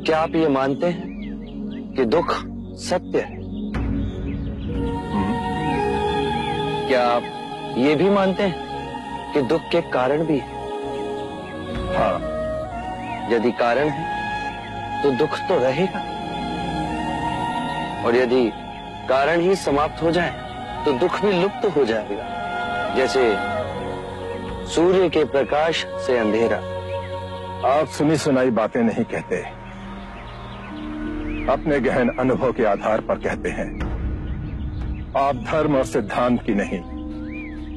क्या आप ये मानते हैं कि दुख सत्य है? क्या आप ये भी मानते हैं कि दुख के कारण भी है? हाँ। यदि कारण है तो दुख तो रहेगा, और यदि कारण ही समाप्त हो जाए तो दुख भी लुप्त हो जाएगा। जैसे सूर्य के प्रकाश से अंधेरा। आप सुनी सुनाई बातें नहीं कहते, अपने गहन अनुभव के आधार पर कहते हैं। आप धर्म और सिद्धांत की नहीं,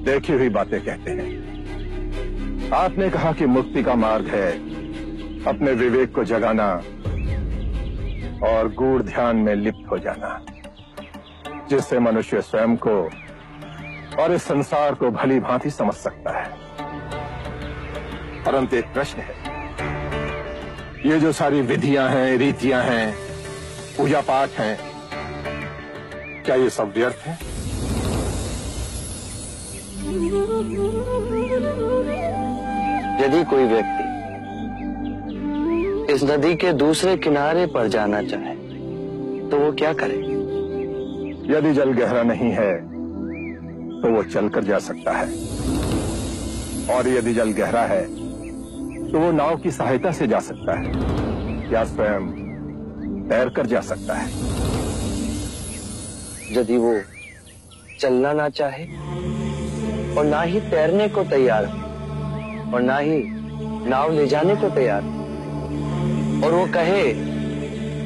देखी हुई बातें कहते हैं। आपने कहा कि मुक्ति का मार्ग है अपने विवेक को जगाना और गूढ़ ध्यान में लिप्त हो जाना, जिससे मनुष्य स्वयं को और इस संसार को भली भांति समझ सकता है। परंतु एक प्रश्न है, ये जो सारी विधियां हैं, रीतियां हैं, पूजा पाठ हैं, क्या ये सब व्यर्थ है? यदि कोई व्यक्ति इस नदी के दूसरे किनारे पर जाना चाहे तो वो क्या करे? यदि जल गहरा नहीं है तो वो चलकर जा सकता है, और यदि जल गहरा है तो वो नाव की सहायता से जा सकता है या स्वयं तैरकर जा सकता है। यदि वो चलना ना चाहे और ना ही तैरने को तैयार हो और ना ही नाव ले जाने को तैयार हो, और वो कहे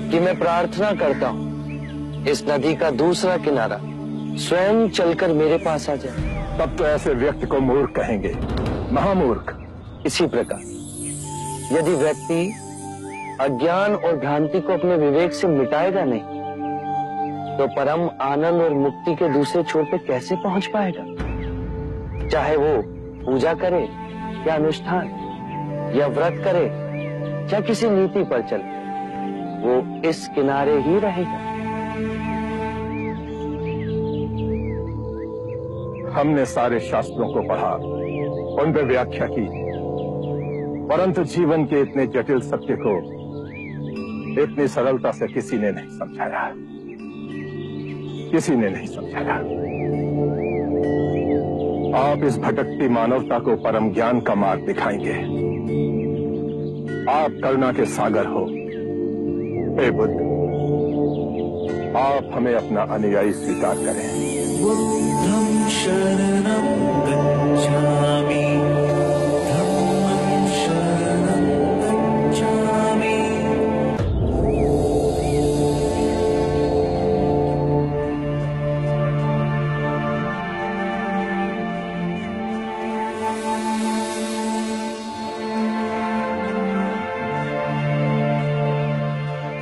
कि मैं प्रार्थना करता हूं इस नदी का दूसरा किनारा स्वयं चलकर मेरे पास आ जाए, तब तो ऐसे व्यक्ति को मूर्ख कहेंगे, महामूर्ख। इसी प्रकार यदि व्यक्ति अज्ञान और भ्रांति को अपने विवेक से मिटाएगा नहीं तो परम आनंद और मुक्ति के दूसरे छोर पे कैसे पहुंच पाएगा? चाहे वो पूजा करे या अनुष्ठान या व्रत करे या किसी नीति पर चले, वो इस किनारे ही रहेगा। हमने सारे शास्त्रों को पढ़ा, उन पर व्याख्या की, परंतु जीवन के इतने जटिल सत्य को इतनी सरलता से किसी ने नहीं समझाया, किसी ने नहीं समझाया। आप इस भटकती मानवता को परम ज्ञान का मार्ग दिखाएंगे। आप करुणा के सागर हो। हे बुद्ध, आप हमें अपना अनुयायी स्वीकार करें। बुद्धं शरणं गच्छामि, धम्मं शरणं गच्छामि।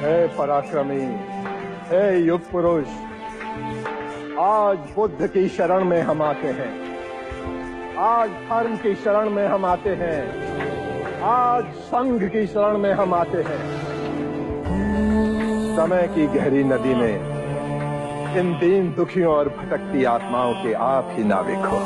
हे पराक्रमी, हे युग पुरुष, आज बुद्ध की शरण में हम आते हैं, आज धर्म की शरण में हम आते हैं, आज संघ की शरण में हम आते हैं। समय की गहरी नदी में इन दीन दुखियों और भटकती आत्माओं के आप ही नाविक हो।